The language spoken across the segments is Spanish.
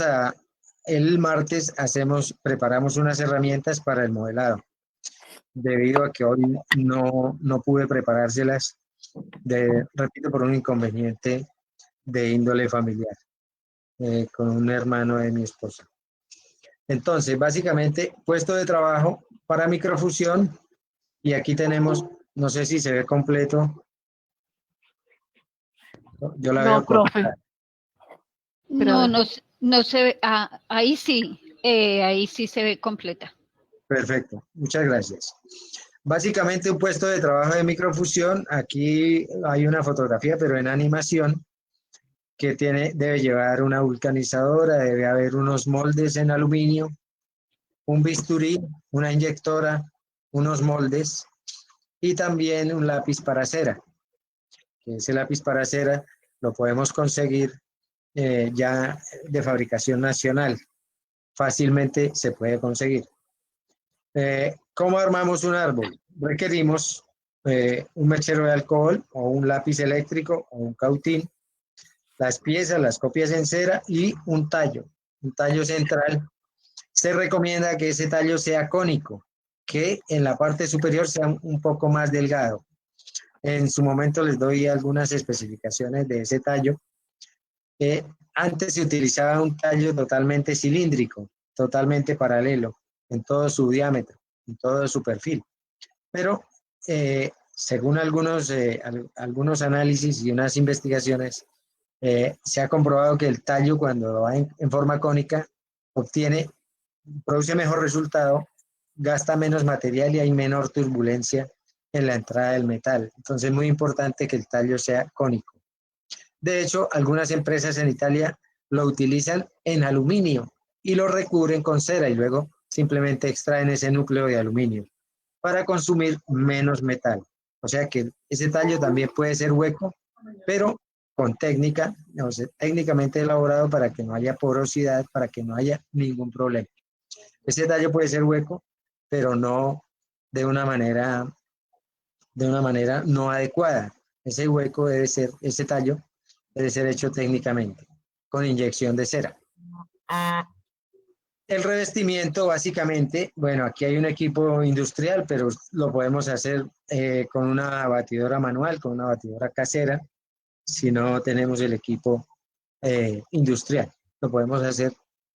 a, el martes preparamos unas herramientas para el modelado, debido a que hoy no pude preparárselas, repito, por un inconveniente de índole familiar, con un hermano de mi esposa. Entonces, básicamente, puesto de trabajo para microfusión, y aquí tenemos, no sé si se ve completo. Yo la veo profe. No se ve, ahí sí se ve completa. Perfecto, muchas gracias. Básicamente un puesto de trabajo de microfusión, aquí hay una fotografía, pero en animación, que debe llevar una vulcanizadora, debe haber unos moldes en aluminio, un bisturí, una inyectora, unos moldes y también un lápiz para cera. Ese lápiz para cera lo podemos conseguir ya de fabricación nacional. Fácilmente se puede conseguir. ¿Cómo armamos un árbol? Requerimos un mechero de alcohol o un lápiz eléctrico o un cautín, las piezas, las copias en cera y un tallo central. Se recomienda que ese tallo sea cónico, que en la parte superior sea un poco más delgado. En su momento les doy algunas especificaciones de ese tallo. Antes se utilizaba un tallo totalmente cilíndrico, totalmente paralelo, en todo su diámetro, en todo su perfil. Pero según algunos análisis y unas investigaciones, se ha comprobado que el tallo, cuando va en forma cónica, produce mejor resultado, gasta menos material y hay menor turbulencia en la entrada del metal. Entonces es muy importante que el tallo sea cónico. De hecho, algunas empresas en Italia lo utilizan en aluminio y lo recubren con cera y luego simplemente extraen ese núcleo de aluminio para consumir menos metal. O sea que ese tallo también puede ser hueco, pero con técnica, o sea, técnicamente elaborado para que no haya porosidad, para que no haya ningún problema. Ese tallo puede ser hueco, pero no de una manera no adecuada. Ese hueco ese tallo debe ser hecho técnicamente, con inyección de cera. El revestimiento, básicamente, bueno, aquí hay un equipo industrial, pero lo podemos hacer con una batidora manual, con una batidora casera, si no tenemos el equipo industrial. Lo podemos hacer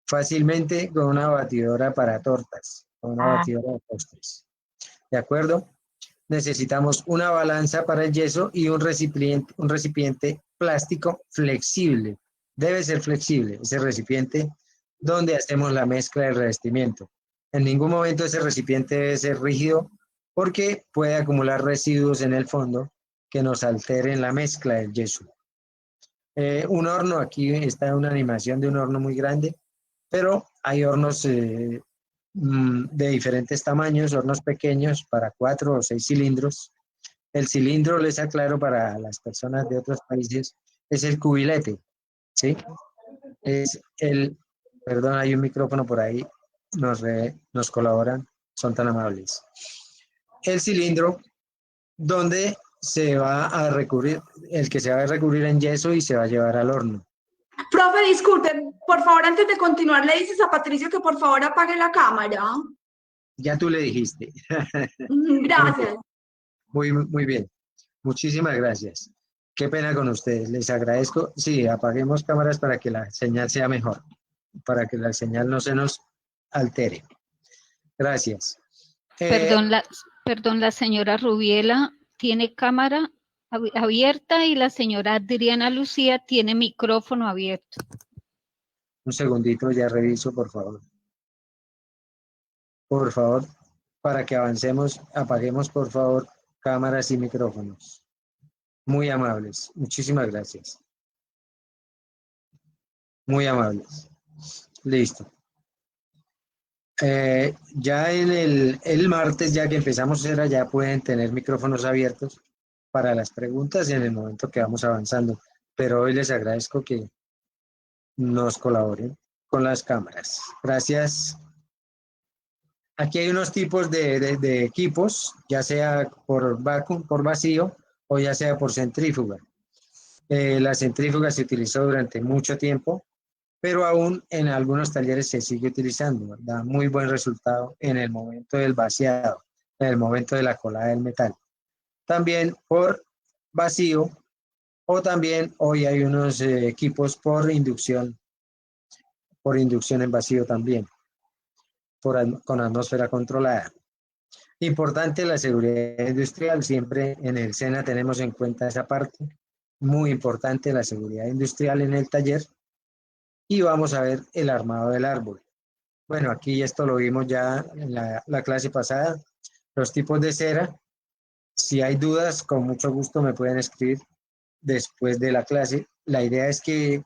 fácilmente con una batidora para tortas, con una batidora de postres. ¿De acuerdo? Necesitamos una balanza para el yeso y un recipiente plástico flexible. Debe ser flexible ese recipiente donde hacemos la mezcla del revestimiento. En ningún momento ese recipiente debe ser rígido porque puede acumular residuos en el fondo que nos alteren la mezcla del yeso. Un horno, aquí está una animación de un horno muy grande, pero hay hornos de diferentes tamaños, hornos pequeños para 4 o 6 cilindros. El cilindro, les aclaro para las personas de otros países, es el cubilete, ¿sí? Perdón, hay un micrófono por ahí, nos colaboran, son tan amables. El cilindro donde se va a recubrir, el que se va a recubrir en yeso y se va a llevar al horno. Profe, disculpe, por favor, antes de continuar, le dices a Patricio que por favor apague la cámara. Ya tú le dijiste. Gracias. Muy bien. Muchísimas gracias. Qué pena con ustedes. Les agradezco. Sí, apaguemos cámaras para que la señal sea mejor, para que la señal no se nos altere. Gracias. Perdón, la señora Rubiela tiene cámara abierta y la señora Adriana Lucía tiene micrófono abierto. Un segundito, ya reviso, por favor. Por favor, para que avancemos, apaguemos, por favor, cámaras y micrófonos. Muy amables. Muchísimas gracias. Muy amables. Listo. Ya en el martes, ya que empezamos a hacer allá, pueden tener micrófonos abiertos para las preguntas en el momento que vamos avanzando. Pero hoy les agradezco que nos colaboren con las cámaras. Gracias. Aquí hay unos tipos de equipos, ya sea por vacuum, por vacío, o ya sea por centrífuga. La centrífuga se utilizó durante mucho tiempo pero aún en algunos talleres se sigue utilizando, da muy buen resultado en el momento del vaciado, en el momento de la colada del metal. También por vacío, o también hoy hay unos equipos por inducción en vacío también, con atmósfera controlada. Importante la seguridad industrial, siempre en el SENA tenemos en cuenta esa parte, muy importante la seguridad industrial en el taller. Y vamos a ver el armado del árbol. Bueno, aquí esto lo vimos ya en la clase pasada, los tipos de cera. Si hay dudas, con mucho gusto me pueden escribir después de la clase. La idea es que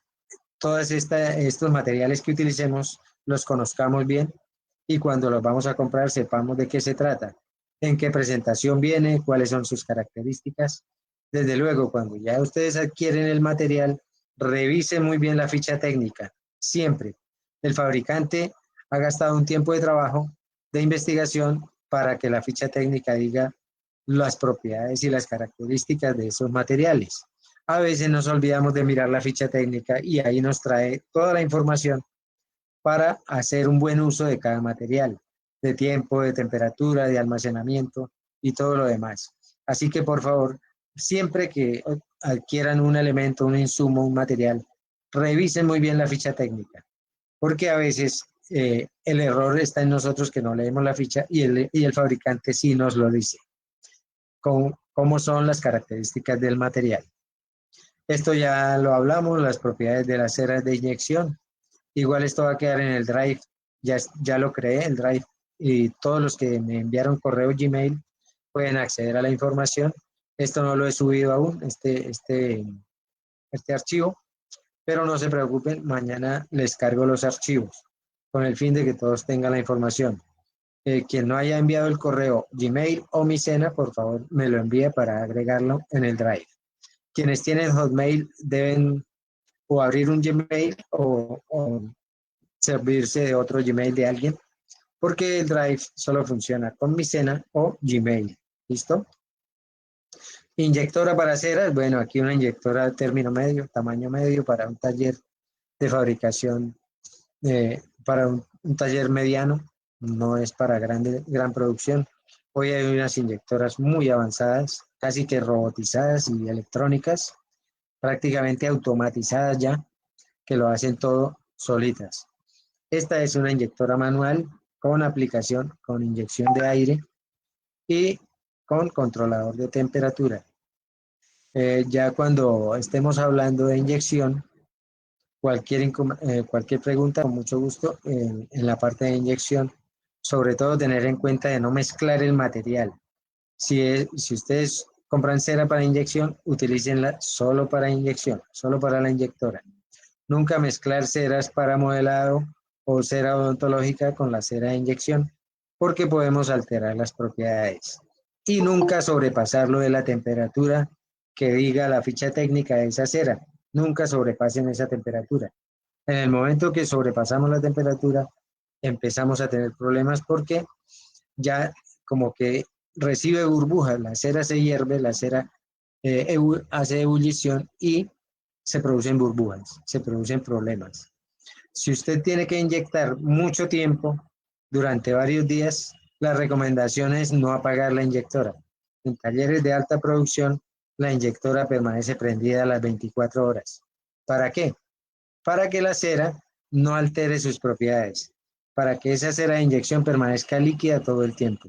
todos estos materiales que utilicemos los conozcamos bien y cuando los vamos a comprar sepamos de qué se trata, en qué presentación viene, cuáles son sus características. Desde luego, cuando ya ustedes adquieren el material, revisen muy bien la ficha técnica. Siempre el fabricante ha gastado un tiempo de trabajo, de investigación, para que la ficha técnica diga las propiedades y las características de esos materiales. A veces nos olvidamos de mirar la ficha técnica y ahí nos trae toda la información para hacer un buen uso de cada material, de tiempo, de temperatura, de almacenamiento y todo lo demás. Así que por favor, siempre que adquieran un elemento, un insumo, un material, revisen muy bien la ficha técnica, porque a veces el error está en nosotros que no leemos la ficha y el fabricante sí nos lo dice, cómo son las características del material. Esto ya lo hablamos, las propiedades de las ceras de inyección. Igual esto va a quedar en el Drive, ya lo creé, el Drive, y todos los que me enviaron correo Gmail pueden acceder a la información. Esto no lo he subido aún, este archivo, pero no se preocupen, mañana les cargo los archivos con el fin de que todos tengan la información. Quien no haya enviado el correo Gmail o Micena, por favor me lo envíe para agregarlo en el Drive. Quienes tienen Hotmail deben o abrir un Gmail o servirse de otro Gmail de alguien, porque el Drive solo funciona con Micena o Gmail. ¿Listo? Inyectora para ceras, bueno, aquí una inyectora de término medio, tamaño medio para un taller de fabricación, para un taller mediano, no es para gran producción. Hoy hay unas inyectoras muy avanzadas, casi que robotizadas y electrónicas, prácticamente automatizadas ya, que lo hacen todo solitas. Esta es una inyectora manual con aplicación, con inyección de aire y con controlador de temperatura. Ya cuando estemos hablando de inyección, cualquier pregunta, con mucho gusto, en la parte de inyección, sobre todo tener en cuenta de no mezclar el material. Si ustedes compran cera para inyección, utilícenla solo para inyección, solo para la inyectora. Nunca mezclar ceras para modelado o cera odontológica con la cera de inyección, porque podemos alterar las propiedades. Y nunca sobrepasarlo de la temperatura que diga la ficha técnica de esa cera. Nunca sobrepasen esa temperatura. En el momento que sobrepasamos la temperatura, empezamos a tener problemas porque ya como que recibe burbujas, la cera se hierve, la cera hace ebullición y se producen burbujas, se producen problemas. Si usted tiene que inyectar mucho tiempo, durante varios días, la recomendación es no apagar la inyectora. En talleres de alta producción, la inyectora permanece prendida a las 24 horas. ¿Para qué? Para que la cera no altere sus propiedades, para que esa cera de inyección permanezca líquida todo el tiempo.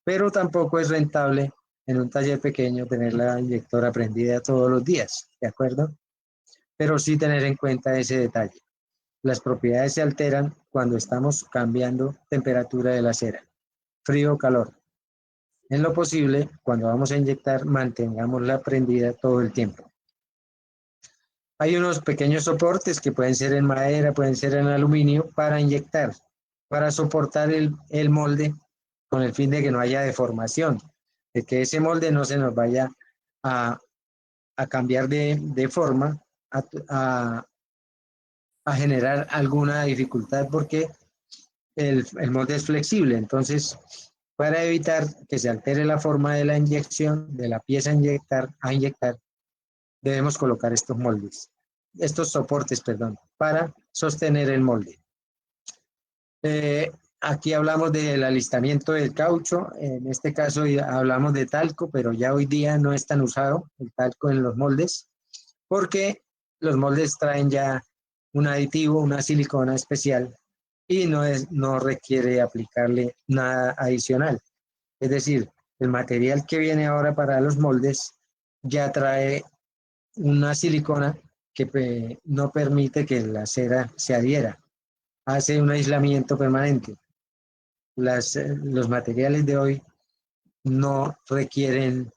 Pero tampoco es rentable en un taller pequeño tener la inyectora prendida todos los días, ¿de acuerdo? Pero sí tener en cuenta ese detalle. Las propiedades se alteran cuando estamos cambiando temperatura de la cera, frío o calor. En lo posible, cuando vamos a inyectar, mantengámosla prendida todo el tiempo. Hay unos pequeños soportes que pueden ser en madera, pueden ser en aluminio, para inyectar, para soportar el molde con el fin de que no haya deformación, de que ese molde no se nos vaya a cambiar de forma, a generar alguna dificultad porque el molde es flexible. Entonces, para evitar que se altere la forma de la inyección, de la pieza a inyectar, debemos colocar estos moldes. estos soportes, perdón, para sostener el molde. Aquí hablamos del alistamiento del caucho, en este caso hablamos de talco, pero ya hoy día no es tan usado el talco en los moldes, porque los moldes traen ya un aditivo, una silicona especial, y no requiere aplicarle nada adicional. Es decir, el material que viene ahora para los moldes ya trae una silicona que no permite que la cera se adhiera, hace un aislamiento permanente. Los materiales de hoy no requieren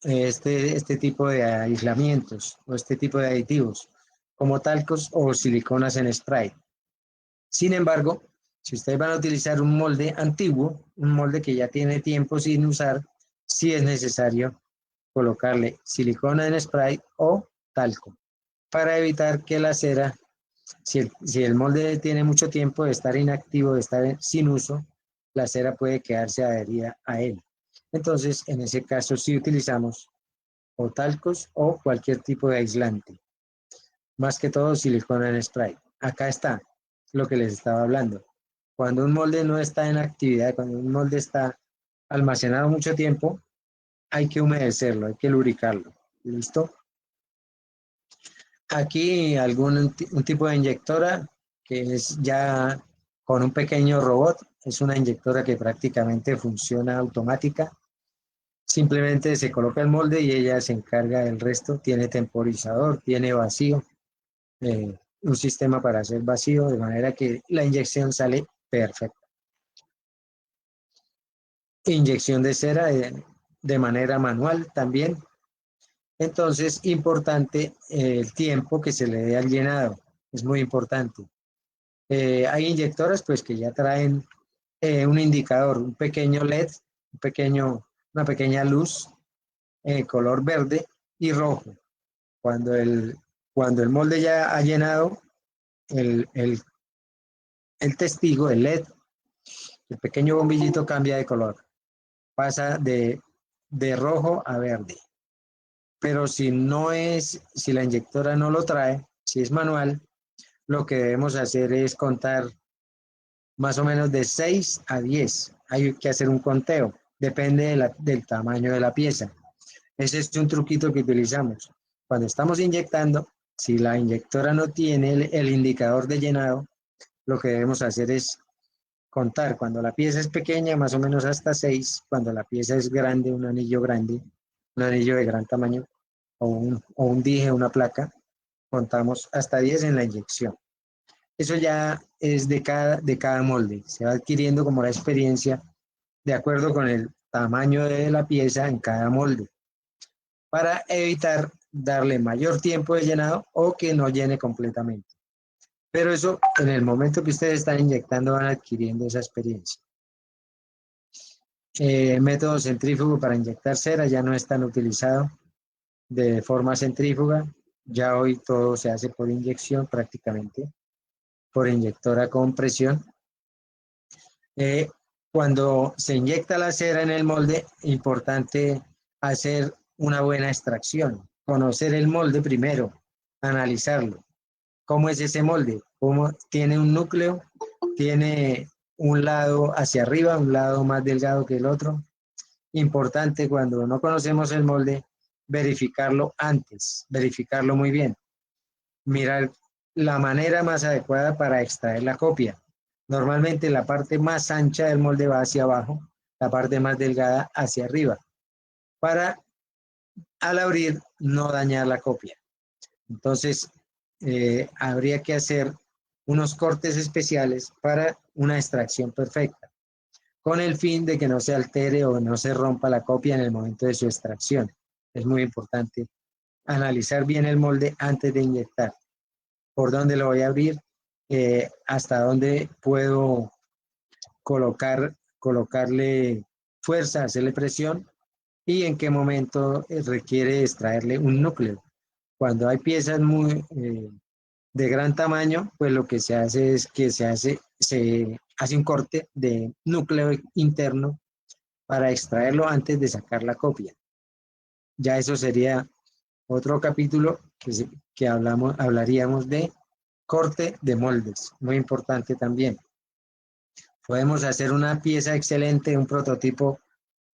este tipo de aislamientos o este tipo de aditivos, como talcos o siliconas en spray. Sin embargo, si ustedes van a utilizar un molde antiguo, un molde que ya tiene tiempo sin usar, sí es necesario colocarle silicona en spray o talco para evitar que la cera, si el molde tiene mucho tiempo de estar inactivo, de estar sin uso, la cera puede quedarse adherida a él. Entonces, en ese caso sí utilizamos o talcos o cualquier tipo de aislante. Más que todo silicona en spray. Acá está lo que les estaba hablando. Cuando un molde no está en actividad, cuando un molde está almacenado mucho tiempo, hay que humedecerlo, hay que lubricarlo. ¿Listo? Aquí un tipo de inyectora que es ya con un pequeño robot. Es una inyectora que prácticamente funciona automática. Simplemente se coloca el molde y ella se encarga del resto. Tiene temporizador, tiene vacío, un sistema para hacer vacío, de manera que la inyección sale perfecta. Inyección de cera de manera manual también. Entonces, importante el tiempo que se le dé al llenado. Es muy importante. Hay inyectoras pues que ya traen un indicador, un pequeño LED, una pequeña luz color verde y rojo. Cuando el molde ya ha llenado, el testigo, el LED, el pequeño bombillito cambia de color, pasa de rojo a verde. Pero si la inyectora no lo trae, si es manual, lo que debemos hacer es contar más o menos de 6 a 10. Hay que hacer un conteo, depende del tamaño de la pieza. Ese es un truquito que utilizamos. Cuando estamos inyectando, si la inyectora no tiene el indicador de llenado, lo que debemos hacer es contar. Cuando la pieza es pequeña, más o menos hasta 6. Cuando la pieza es grande, un anillo de gran tamaño, o un dije, una placa, contamos hasta 10 en la inyección. Eso ya es de cada molde. Se va adquiriendo como la experiencia de acuerdo con el tamaño de la pieza en cada molde, para evitar darle mayor tiempo de llenado o que no llene completamente. Pero eso, en el momento que ustedes están inyectando, van adquiriendo esa experiencia. Método centrífugo para inyectar cera ya no es tan utilizado de forma centrífuga. Ya hoy todo se hace por inyección prácticamente, por inyectora con presión. Cuando se inyecta la cera en el molde, importante hacer una buena extracción, conocer el molde primero, analizarlo. ¿Cómo es ese molde? ¿Cómo tiene un núcleo? ¿Tiene un lado hacia arriba, un lado más delgado que el otro? Importante cuando no conocemos el molde, verificarlo antes, verificarlo muy bien. Mirar la manera más adecuada para extraer la copia. Normalmente la parte más ancha del molde va hacia abajo, la parte más delgada hacia arriba, para al abrir no dañar la copia. Entonces, habría que hacer unos cortes especiales para una extracción perfecta, con el fin de que no se altere o no se rompa la copia en el momento de su extracción. Es muy importante analizar bien el molde antes de inyectar. ¿Por dónde lo voy a abrir? ¿Hasta dónde puedo colocarle fuerza, hacerle presión? ¿Y en qué momento requiere extraerle un núcleo? Cuando hay piezas de gran tamaño, pues lo que se hace es que se hace un corte de núcleo interno para extraerlo antes de sacar la copia. Ya eso sería otro capítulo que hablaríamos de corte de moldes, muy importante también. Podemos hacer una pieza excelente, un prototipo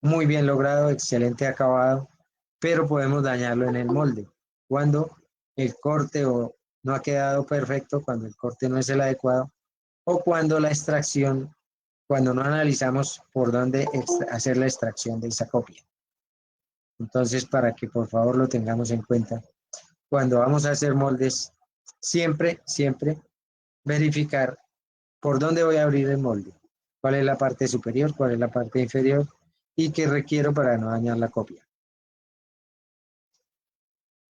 muy bien logrado, excelente acabado, pero podemos dañarlo en el molde. Cuando el corte no ha quedado perfecto, cuando el corte no es el adecuado, o cuando la extracción, cuando no analizamos por dónde hacer la extracción de esa copia. Entonces, para que por favor lo tengamos en cuenta, cuando vamos a hacer moldes, siempre verificar por dónde voy a abrir el molde, cuál es la parte superior, cuál es la parte inferior y qué requiero para no dañar la copia.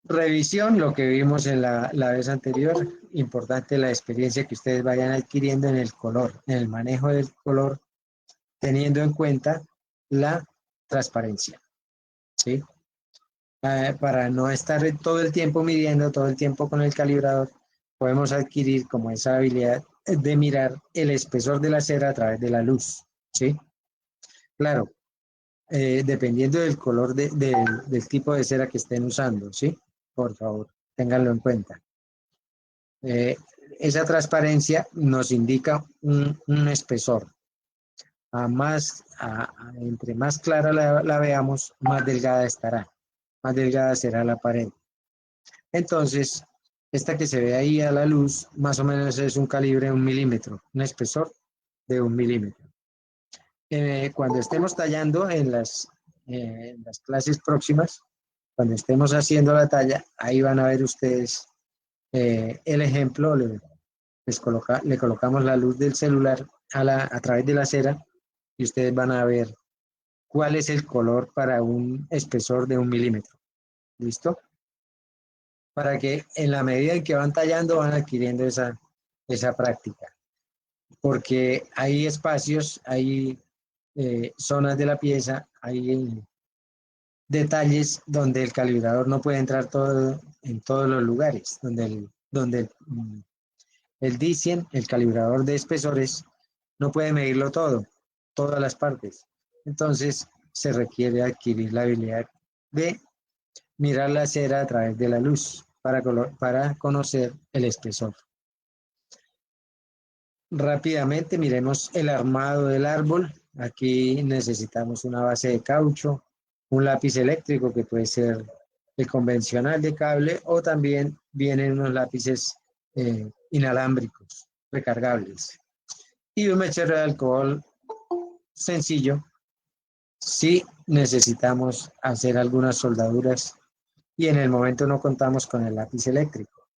Revisión, lo que vimos en la vez anterior, importante la experiencia que ustedes vayan adquiriendo en el color, en el manejo del color, teniendo en cuenta la transparencia, ¿sí? Para no estar todo el tiempo midiendo, todo el tiempo con el calibrador, podemos adquirir como esa habilidad de mirar el espesor de la cera a través de la luz, ¿sí? Claro, dependiendo del color del tipo de cera que estén usando, ¿sí? Por favor, ténganlo en cuenta. Esa transparencia nos indica un espesor. Entre más clara la veamos, más delgada estará, más delgada será la pared. Entonces, esta que se ve ahí a la luz, más o menos es un calibre de 1 milímetro, un espesor de 1 milímetro. Cuando estemos tallando en las clases próximas, cuando estemos haciendo la talla, ahí van a ver ustedes el ejemplo, le colocamos la luz del celular a través de la cera y ustedes van a ver cuál es el color para un espesor de 1 milímetro. ¿Listo? Para que en la medida en que van tallando van adquiriendo esa práctica. Porque hay espacios, hay zonas de la pieza, hay detalles donde el calibrador no puede entrar en todos los lugares, donde el DICIEN, el calibrador de espesores, no puede medirlo todo, todas las partes. Entonces se requiere adquirir la habilidad de mirar la cera a través de la luz para conocer el espesor. Rápidamente miremos el armado del árbol. Aquí necesitamos una base de caucho, un lápiz eléctrico que puede ser el convencional de cable o también vienen unos lápices inalámbricos, recargables. Y un mechero de alcohol sencillo si necesitamos hacer algunas soldaduras y en el momento no contamos con el lápiz eléctrico.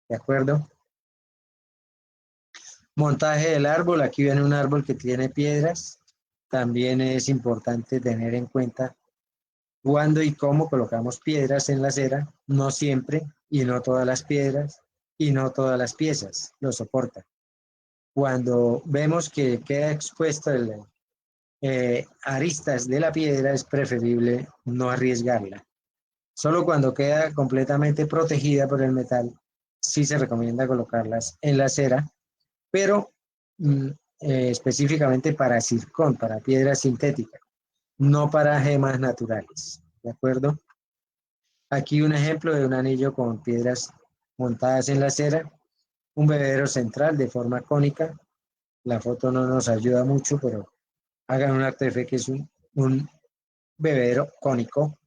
¿De acuerdo? Montaje del árbol. Aquí viene un árbol que tiene piedras. También es importante tener en cuenta cuándo y cómo colocamos piedras en la cera. No siempre y no todas las piedras y no todas las piezas lo soportan. Cuando vemos que queda expuesto aristas de la piedra, es preferible no arriesgarla. Solo cuando queda completamente protegida por el metal, sí se recomienda colocarlas en la cera, pero específicamente para zircón, para piedra sintética, no para gemas naturales, ¿de acuerdo? Aquí un ejemplo de un anillo con piedras montadas en la cera, un bebedero central de forma cónica. La foto no nos ayuda mucho, pero hagan un acto de fe que es un bebedero cónico.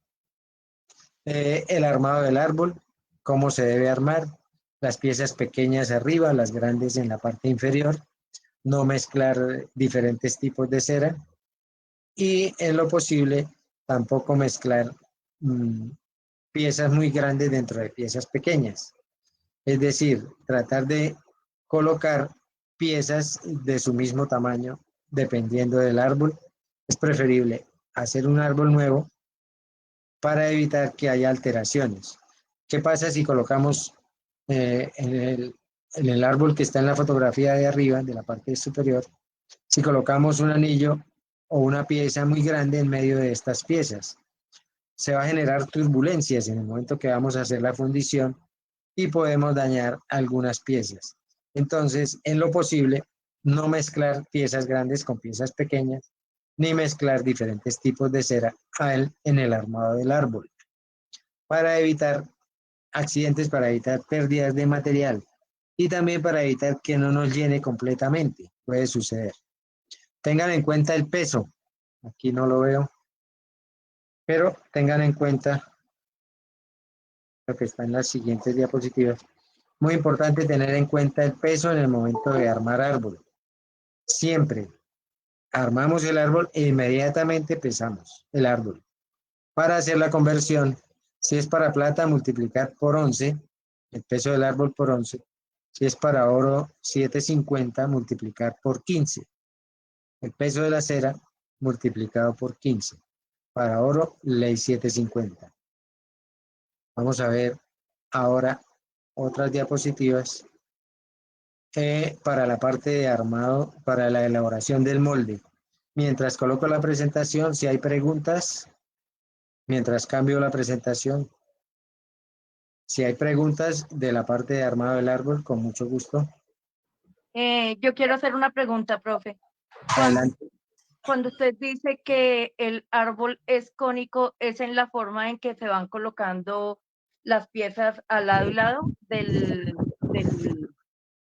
El armado del árbol, cómo se debe armar, las piezas pequeñas arriba, las grandes en la parte inferior, no mezclar diferentes tipos de cera y en lo posible tampoco mezclar piezas muy grandes dentro de piezas pequeñas. Es decir, tratar de colocar piezas de su mismo tamaño dependiendo del árbol. Es preferible hacer un árbol nuevo para evitar que haya alteraciones. ¿Qué pasa si colocamos en el árbol que está en la fotografía de arriba, de la parte superior, si colocamos un anillo o una pieza muy grande en medio de estas piezas? Se va a generar turbulencias en el momento que vamos a hacer la fundición y podemos dañar algunas piezas. Entonces, en lo posible, no mezclar piezas grandes con piezas pequeñas, ni mezclar diferentes tipos de cera en el armado del árbol, para evitar accidentes, para evitar pérdidas de material y también para evitar que no nos llene completamente. Puede suceder. Tengan en cuenta el peso. Aquí no lo veo, pero tengan en cuenta lo que está en las siguientes diapositivas. Muy importante tener en cuenta el peso en el momento de armar árbol. Siempre armamos el árbol e inmediatamente pesamos el árbol. Para hacer la conversión, si es para plata, multiplicar por 11, el peso del árbol por 11. Si es para oro, 750, multiplicar por 15. El peso de la cera, multiplicado por 15. Para oro, ley 750. Vamos a ver ahora otras diapositivas para la parte de armado, para la elaboración del molde. Mientras coloco la presentación, si hay preguntas, mientras cambio la presentación, si hay preguntas de la parte de armado del árbol, con mucho gusto. Yo quiero hacer una pregunta, profe. Adelante. Cuando usted dice que el árbol es cónico, ¿es en la forma en que se van colocando las piezas al lado y lado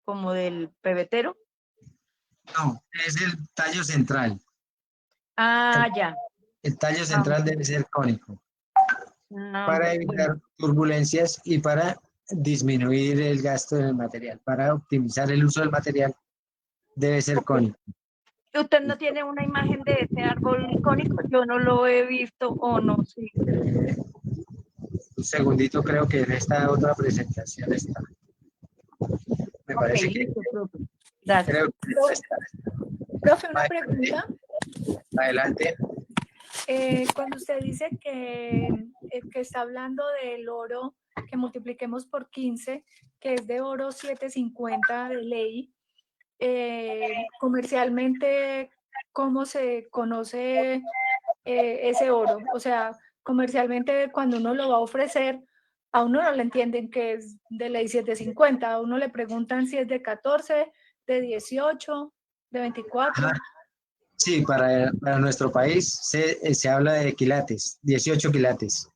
como del pebetero? No, es el tallo central. Ah, ya. El tallo central debe ser cónico No, para evitar turbulencias y para disminuir el gasto del material. Para optimizar el uso del material debe ser cónico. ¿Usted no tiene una imagen de ese árbol cónico? Yo no lo he visto o no sé. Un segundito, creo que en esta otra presentación está. Me parece que Listo, profe. Gracias. creo que está. Profe, una pregunta. Adelante. Cuando usted dice que está hablando del oro, que multipliquemos por 15, que es de oro 750 de ley, comercialmente, ¿cómo se conoce ese oro? O sea, comercialmente cuando uno lo va a ofrecer, a uno no le entienden que es de ley 750, a uno le preguntan si es de 14, de 18, de 24. Ajá. Sí, para nuestro país se habla de quilates, 18 quilates.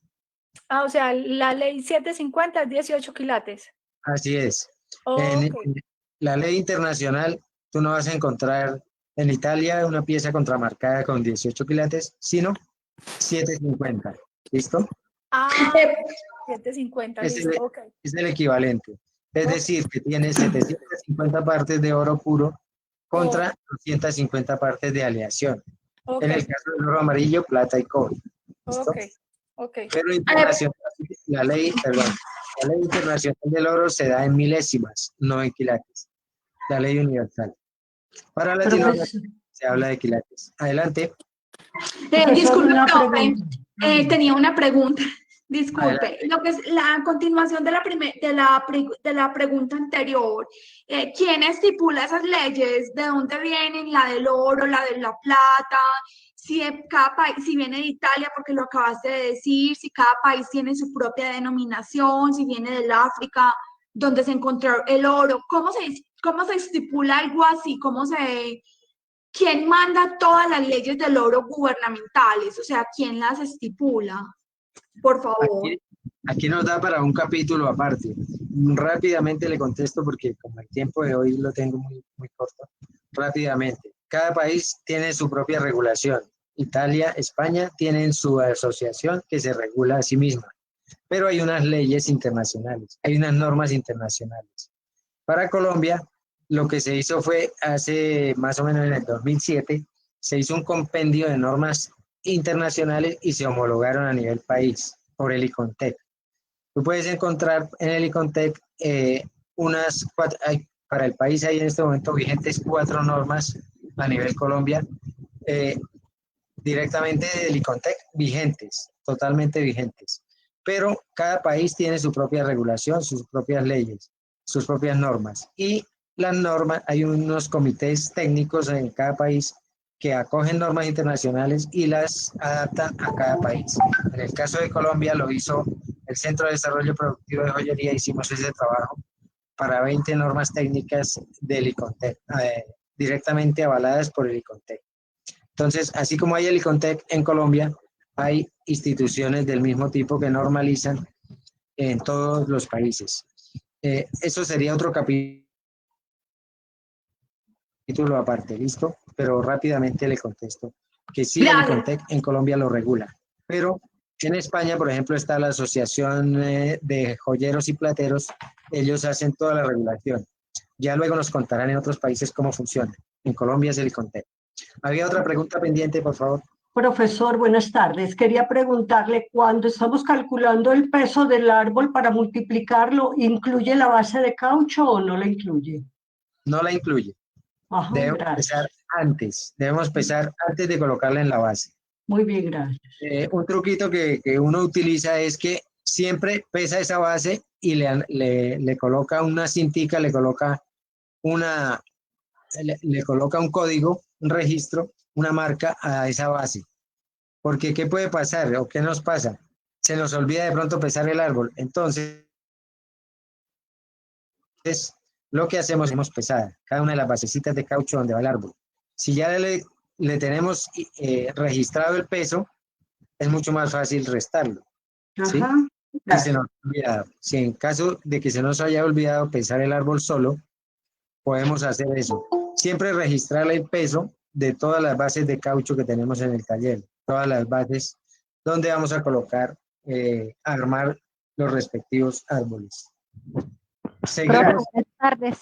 Ah, o sea, la ley 750 es 18 quilates. Así es. Okay. En la ley internacional, tú no vas a encontrar en Italia una pieza contramarcada con 18 quilates, sino 750. ¿Listo? Ah, 750, listo, ok. Es el equivalente. Es decir, que tiene 750 partes de oro puro contra 250 partes de aleación. En el caso del oro amarillo, plata y cobre. ¿Listo? Ok. Pero la ley internacional del oro se da en milésimas, no en quilates. La ley universal. Para Latinoamérica se habla de quilates. Adelante. Disculpe, profe, tenía una pregunta. Disculpe, Adelante. lo que es la continuación de la pregunta anterior. ¿Quién estipula esas leyes? ¿De dónde vienen? ¿La del oro, la de la plata? Si cada país, si viene de Italia, porque lo acabaste de decir, si cada país tiene su propia denominación, si viene del África, donde se encontró el oro. ¿Cómo se estipula algo así? ¿Quién manda todas las leyes del oro gubernamentales? O sea, ¿quién las estipula? Por favor. Aquí nos da para un capítulo aparte. Rápidamente le contesto porque como el tiempo de hoy lo tengo muy corto. Rápidamente. Cada país tiene su propia regulación. Italia, España tienen su asociación que se regula a sí misma. Pero hay unas leyes internacionales, hay unas normas internacionales. Para Colombia, lo que se hizo fue hace más o menos en el 2007, se hizo un compendio de normas internacionales y se homologaron a nivel país por el ICONTEC. Tú puedes encontrar en el ICONTEC para el país hay en este momento vigentes 4 normas a nivel Colombia, directamente del ICONTEC, vigentes, totalmente vigentes. Pero cada país tiene su propia regulación, sus propias leyes, sus propias normas. Y las normas, hay unos comités técnicos en cada país que acogen normas internacionales y las adaptan a cada país. En el caso de Colombia lo hizo el Centro de Desarrollo Productivo de Joyería, hicimos ese trabajo para 20 normas técnicas del ICONTEC, directamente avaladas por el ICONTEC. Entonces, así como hay el ICONTEC en Colombia, hay instituciones del mismo tipo que normalizan en todos los países. Eso sería otro capítulo aparte, ¿listo? Pero rápidamente le contesto que sí, el ICONTEC en Colombia lo regula, pero en España, por ejemplo, está la Asociación de Joyeros y Plateros, ellos hacen toda la regulación. Ya luego nos contarán en otros países cómo funciona. En Colombia es el ICONTEC. ¿Había otra pregunta pendiente, por favor? Profesor, buenas tardes. Quería preguntarle, cuando estamos calculando el peso del árbol para multiplicarlo, ¿incluye la base de caucho o no la incluye? No la incluye. Ajá, Debemos gracias. pesar antes de colocarla en la base. Muy bien, gracias. Un truquito que uno utiliza es que siempre pesa esa base y le coloca una cintica, le coloca un código, un registro, una marca a esa base. Porque ¿qué puede pasar o qué nos pasa? Se nos olvida de pronto pesar el árbol. Entonces, lo que hacemos es pesar cada una de las basecitas de caucho donde va el árbol. Si ya le tenemos registrado el peso, es mucho más fácil restarlo. ¿Sí? Si en caso de que se nos haya olvidado pesar el árbol solo, podemos hacer eso. Siempre registrar el peso de todas las bases de caucho que tenemos en el taller, todas las bases donde vamos a colocar, armar los respectivos árboles. Profe, buenas tardes.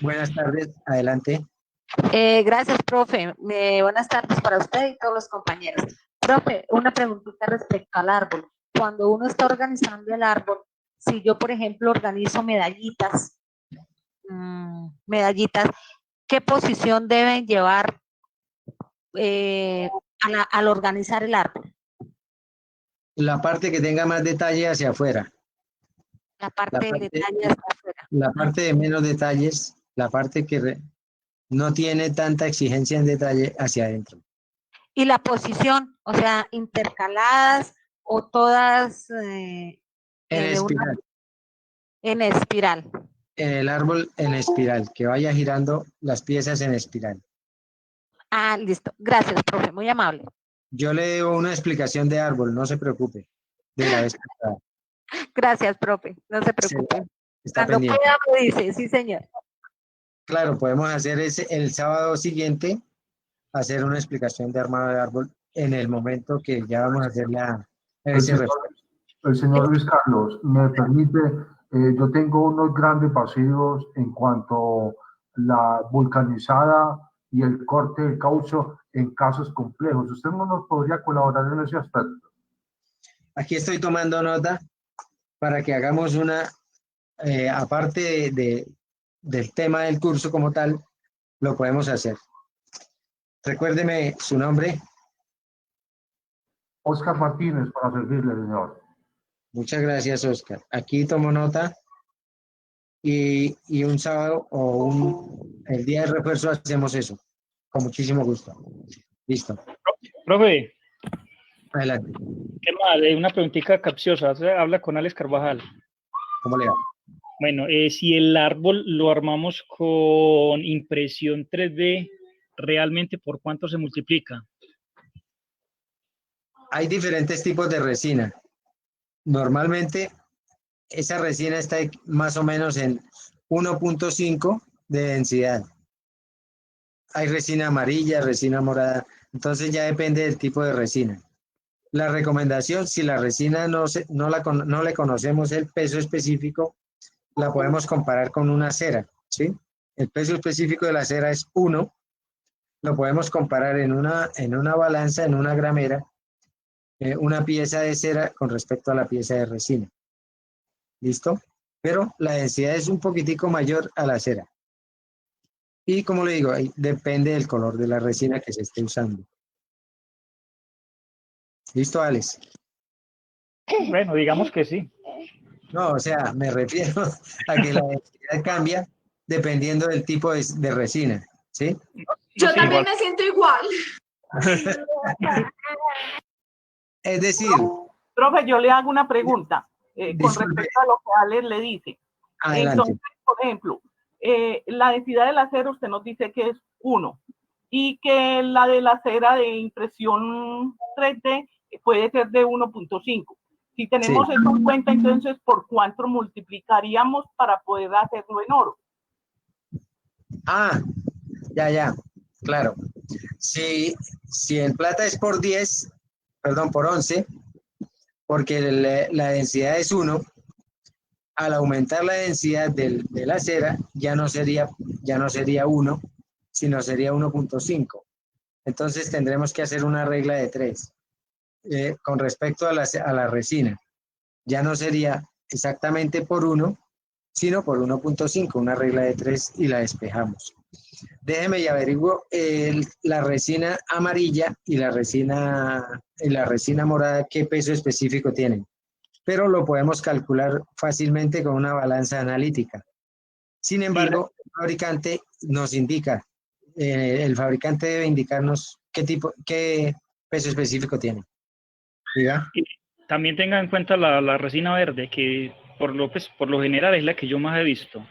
Buenas tardes, adelante. Gracias, profe. Buenas tardes para usted y todos los compañeros. Profe, una preguntita respecto al árbol. Cuando uno está organizando el árbol, si yo, por ejemplo, organizo medallitas, ¿qué posición deben llevar al organizar el árbol? La parte que tenga más detalle hacia afuera. La parte de detalle hacia afuera. La parte de menos detalles, la parte que no tiene tanta exigencia en detalle hacia adentro. Y la posición, o sea, intercaladas o todas en espiral. En espiral. En el árbol en espiral, que vaya girando las piezas en espiral. Ah, listo. Gracias, profe, muy amable. Yo le debo una explicación de árbol, no se preocupe, de la vez pasada. Gracias, profe, no se preocupe. Está Cuando pendiente. pueda me dice, sí, señor. Claro, podemos hacer el sábado siguiente, hacer una explicación de armado de árbol en el momento que ya vamos a hacer el señor Luis Carlos, me permite, yo tengo unos grandes vacíos en cuanto a la vulcanizada y el corte de caucho en casos complejos. ¿Usted no nos podría colaborar en ese aspecto? Aquí estoy tomando nota para que hagamos una, aparte del tema del curso como tal, lo podemos hacer. Recuérdeme su nombre. Oscar Martínez, para servirle, señor. Muchas gracias, Oscar. Aquí tomo nota y un sábado o el día de refuerzo hacemos eso. Con muchísimo gusto. Listo. Profe. Adelante. ¿Qué más? Una preguntita capciosa. Habla con Alex Carvajal. ¿Cómo le va? Bueno, si el árbol lo armamos con impresión 3D, ¿realmente por cuánto se multiplica? Hay diferentes tipos de resina. Normalmente, esa resina está más o menos en 1.5 de densidad. Hay resina amarilla, resina morada, entonces ya depende del tipo de resina. La recomendación, si la resina no le conocemos el peso específico, la podemos comparar con una cera, ¿sí? El peso específico de la cera es 1, lo podemos comparar en una balanza, en una gramera, una pieza de cera con respecto a la pieza de resina. ¿Listo? Pero la densidad es un poquitico mayor a la cera. Y como le digo, ahí depende del color de la resina que se esté usando. ¿Listo, Alex? Bueno, digamos que sí. No, o sea, me refiero a que la densidad cambia dependiendo del tipo de resina, ¿sí? Yo también me siento igual. Es decir... Profe, yo le hago una pregunta con respecto a lo que Alex le dice. Adelante. Entonces, por ejemplo, la densidad de la cera usted nos dice que es 1 y que la de la cera de impresión 3D puede ser de 1.5. Si tenemos Sí. eso en cuenta, entonces, ¿por cuánto multiplicaríamos para poder hacerlo en oro? Ah, ya, claro. Si en plata es por 10, perdón, por 11, porque la densidad es 1, al aumentar la densidad de la cera ya no sería 1, sino sería 1.5. Entonces tendremos que hacer una regla de 3 con respecto a la resina. Ya no sería exactamente por 1, sino por 1.5, una regla de 3 y la despejamos. Déjeme y averiguo la resina amarilla y la resina morada, qué peso específico tienen. Pero lo podemos calcular fácilmente con una balanza analítica. Sin embargo, el fabricante nos indica, el fabricante debe indicarnos qué peso específico tiene. ¿Diga? Y también tenga en cuenta la resina verde, que por lo general es la que yo más he visto.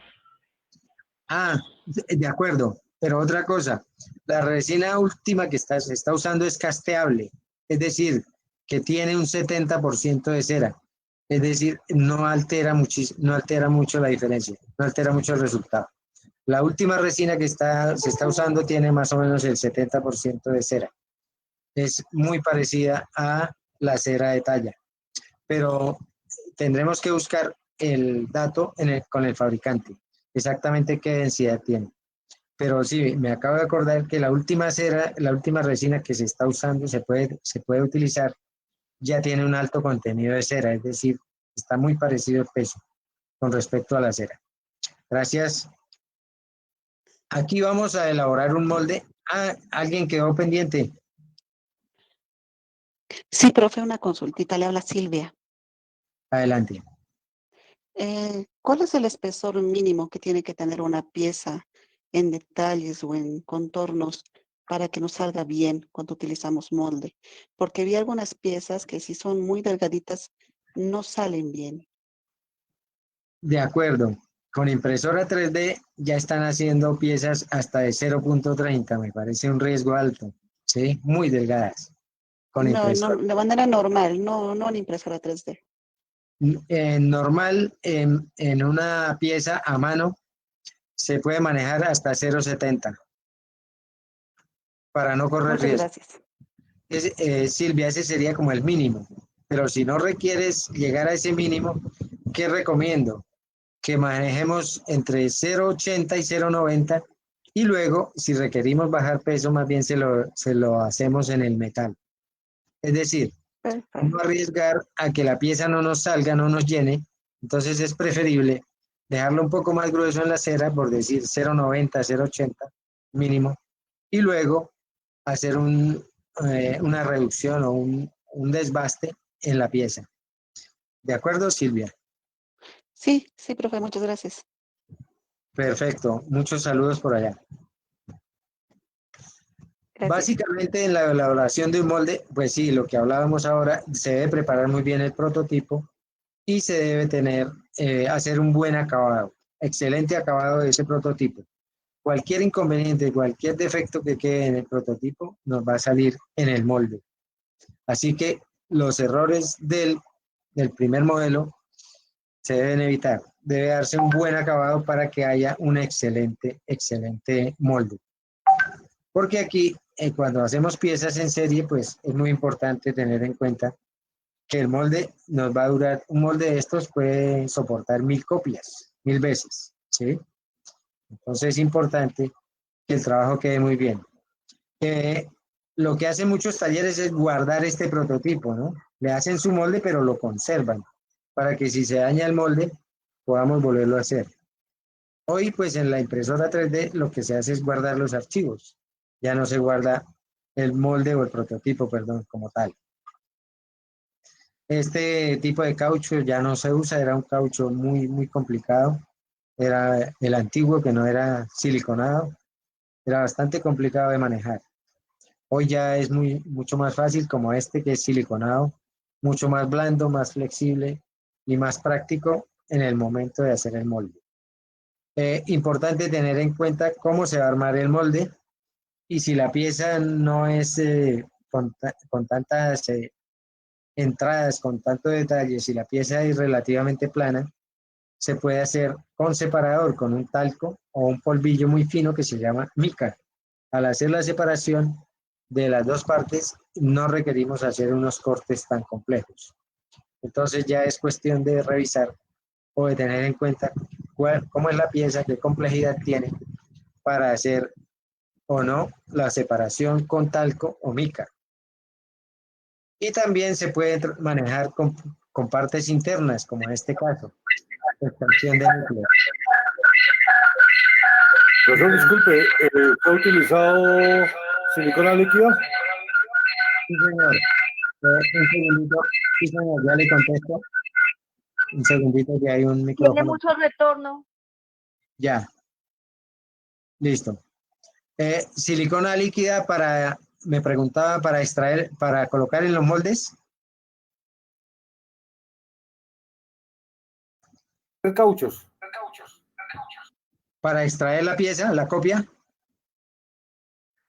Ah, de acuerdo. Pero otra cosa, la resina última que se está usando es casteable, es decir, que tiene un 70% de cera. Es decir, no altera mucho la diferencia, no altera mucho el resultado. La última resina que se está usando tiene más o menos el 70% de cera. Es muy parecida a la cera de talla, pero tendremos que buscar el dato con el fabricante, exactamente qué densidad tiene. Pero sí, me acabo de acordar que la última resina que se está usando, se puede utilizar, ya tiene un alto contenido de cera, es decir, está muy parecido el peso con respecto a la cera. Gracias. Aquí vamos a elaborar un molde. Ah, ¿alguien quedó pendiente? Sí, profe, una consultita, le habla Silvia. Adelante. ¿Cuál es el espesor mínimo que tiene que tener una pieza en detalles o en contornos para que nos salga bien cuando utilizamos molde? Porque vi algunas piezas que si son muy delgaditas no salen bien. De acuerdo. Con impresora 3D ya están haciendo piezas hasta de 0.30, me parece un riesgo alto, ¿sí? Muy delgadas. Con No, impresora. de manera normal, no en impresora 3D. Normal, en una pieza a mano, se puede manejar hasta 0.70 para no correr Muchas riesgo. gracias. Silvia, ese sería como el mínimo. Pero si no requieres llegar a ese mínimo, ¿qué recomiendo? Que manejemos entre 0.80 y 0.90 y luego, si requerimos bajar peso, más bien se lo hacemos en el metal. Es decir, no arriesgar a que la pieza no nos salga, no nos llene. Entonces es preferible dejarlo un poco más grueso en la cera, por decir 0.90, 0.80 mínimo, y luego hacer una reducción o un desbaste en la pieza. ¿De acuerdo, Silvia? Sí, profe, muchas gracias. Perfecto. Muchos saludos por allá. Gracias. Básicamente en la elaboración de un molde, pues sí, lo que hablábamos ahora, se debe preparar muy bien el prototipo y se debe hacer un buen acabado, excelente acabado de ese prototipo. Cualquier inconveniente, cualquier defecto que quede en el prototipo nos va a salir en el molde. Así que los errores del primer modelo se deben evitar. Debe darse un buen acabado para que haya un excelente molde. Porque aquí, cuando hacemos piezas en serie, pues es muy importante tener en cuenta que el molde nos va a durar, un molde de estos puede soportar 1000 copias, 1000 veces, ¿sí? Entonces es importante que el trabajo quede muy bien. Lo que hacen muchos talleres es guardar este prototipo, ¿no? Le hacen su molde, pero lo conservan, para que si se daña el molde, podamos volverlo a hacer. Hoy, pues en la impresora 3D, lo que se hace es guardar los archivos. Ya no se guarda el molde o el prototipo, perdón, como tal. Este tipo de caucho ya no se usa, era un caucho muy complicado. Era el antiguo que no era siliconado. Era bastante complicado de manejar. Hoy ya es mucho más fácil como este que es siliconado, mucho más blando, más flexible y más práctico en el momento de hacer el molde. Importante tener en cuenta cómo se va a armar el molde y si la pieza no es con tantas entradas con tanto detalle, si la pieza es relativamente plana, se puede hacer con separador, con un talco o un polvillo muy fino que se llama mica. Al hacer la separación de las dos partes, no requerimos hacer unos cortes tan complejos. Entonces ya es cuestión de revisar o de tener en cuenta cómo es la pieza, qué complejidad tiene para hacer o no la separación con talco o mica. Y también se puede manejar con partes internas, como en este caso, extracción de núcleo. Profesor, disculpe, ¿se ha utilizado silicona líquida? Sí, señor. Un segundito. Sí, señor, ya le contesto. Un segundito, que hay un micrófono. Tiene mucho retorno. Ya. Listo. Silicona líquida me preguntaba, para extraer, para colocar en los moldes. Cauchos. Para extraer la pieza, la copia.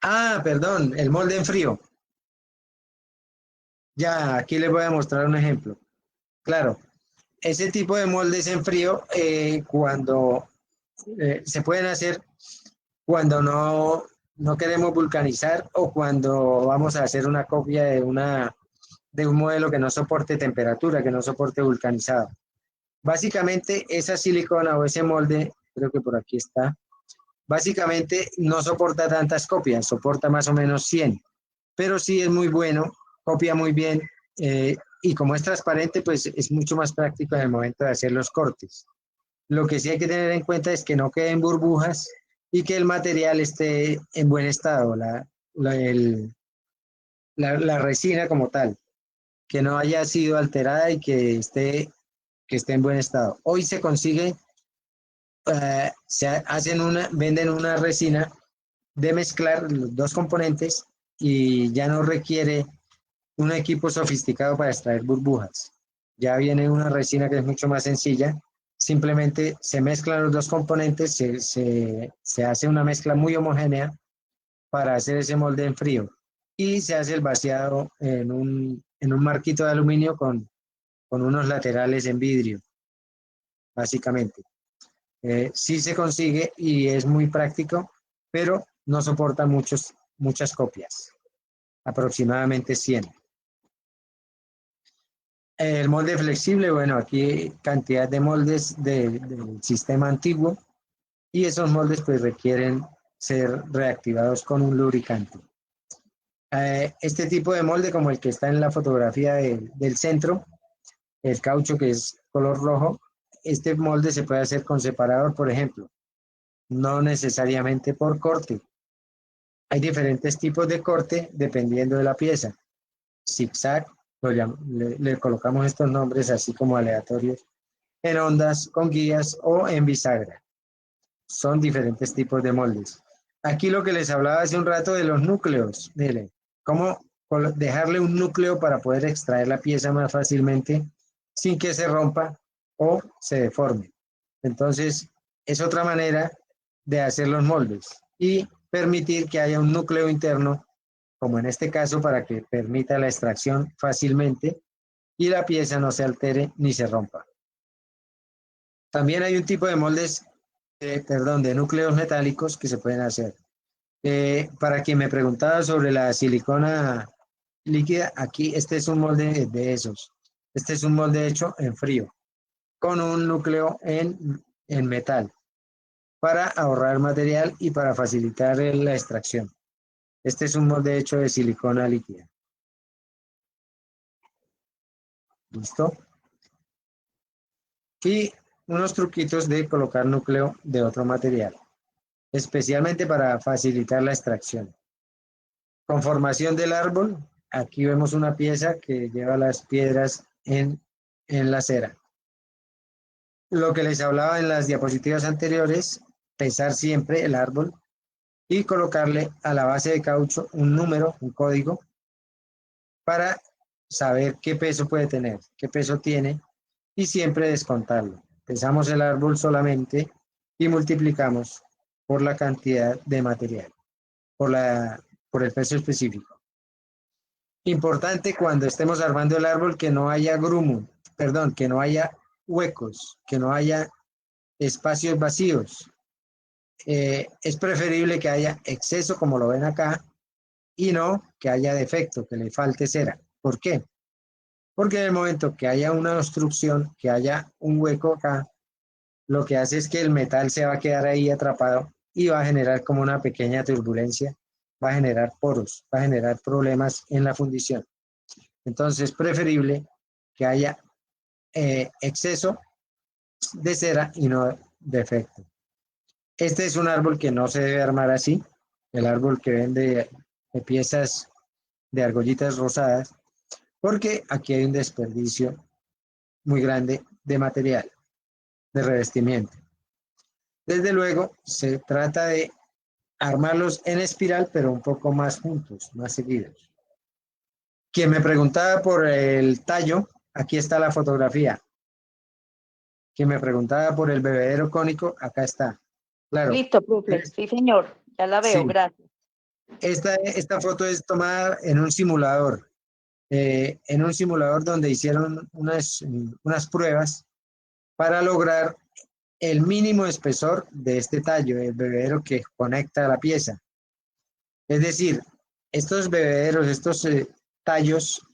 Ah, perdón, el molde en frío. Ya, aquí les voy a mostrar un ejemplo. Claro, ese tipo de moldes en frío, cuando se pueden hacer cuando no queremos vulcanizar o cuando vamos a hacer una copia de un modelo que no soporte temperatura, que no soporte vulcanizado. Básicamente, esa silicona o ese molde, creo que por aquí está, básicamente no soporta tantas copias, soporta más o menos 100, pero sí es muy bueno, copia muy bien, y como es transparente, pues es mucho más práctico en el momento de hacer los cortes. Lo que sí hay que tener en cuenta es que no queden burbujas y que el material esté en buen estado, la resina como tal, que no haya sido alterada y que esté en buen estado. Hoy se consigue, venden una resina de mezclar los dos componentes y ya no requiere un equipo sofisticado para extraer burbujas. Ya viene una resina que es mucho más sencilla. Simplemente se mezclan los dos componentes, se hace una mezcla muy homogénea para hacer ese molde en frío y se hace el vaciado en un marquito de aluminio con unos laterales en vidrio, básicamente. Sí se consigue y es muy práctico, pero no soporta muchas copias, aproximadamente 100. El molde flexible, bueno, aquí cantidad de moldes del sistema antiguo y esos moldes pues requieren ser reactivados con un lubricante. Este tipo de molde, como el que está en la fotografía del centro, el caucho que es color rojo, este molde se puede hacer con separador, por ejemplo, no necesariamente por corte. Hay diferentes tipos de corte dependiendo de la pieza. Zigzag, le colocamos estos nombres así como aleatorios, en ondas, con guías o en bisagra. Son diferentes tipos de moldes. Aquí lo que les hablaba hace un rato de los núcleos, miren, cómo dejarle un núcleo para poder extraer la pieza más fácilmente sin que se rompa o se deforme. Entonces, es otra manera de hacer los moldes y permitir que haya un núcleo interno, como en este caso, para que permita la extracción fácilmente y la pieza no se altere ni se rompa. También hay un tipo de moldes, de núcleos metálicos que se pueden hacer. Para quien me preguntaba sobre la silicona líquida, aquí este es un molde de esos. Este es un molde hecho en frío, con un núcleo en metal, para ahorrar material y para facilitar la extracción. Este es un molde hecho de silicona líquida. ¿Listo? Y unos truquitos de colocar núcleo de otro material, especialmente para facilitar la extracción. Conformación del árbol. Aquí vemos una pieza que lleva las piedras en la cera. Lo que les hablaba en las diapositivas anteriores, pesar siempre el árbol y colocarle a la base de caucho un número, un código, para saber qué peso puede tener, qué peso tiene y siempre descontarlo. Pesamos el árbol solamente y multiplicamos por la cantidad de material, por el peso específico. Importante cuando estemos armando el árbol que no haya grumo, perdón, que no haya huecos, que no haya espacios vacíos. Es preferible que haya exceso, como lo ven acá, y no que haya defecto, que le falte cera. ¿Por qué? Porque en el momento que haya una obstrucción, que haya un hueco acá, lo que hace es que el metal se va a quedar ahí atrapado y va a generar como una pequeña turbulencia, va a generar poros, va a generar problemas en la fundición. Entonces es preferible que haya exceso de cera y no defecto. Este es un árbol que no se debe armar así, el árbol que vende de piezas de argollitas rosadas, porque aquí hay un desperdicio muy grande de material, de revestimiento. Desde luego, se trata de armarlos en espiral, pero un poco más juntos, más seguidos. Quien me preguntaba por el tallo, aquí está la fotografía. Quien me preguntaba por el bebedero cónico, acá está. Claro. Listo, profe. Sí, señor. Ya la veo, Sí. gracias. Esta foto es tomada en un simulador. En un simulador donde hicieron unas pruebas para lograr el mínimo espesor de este tallo, el bebedero que conecta a la pieza. Es decir, estos bebederos, estos tallos,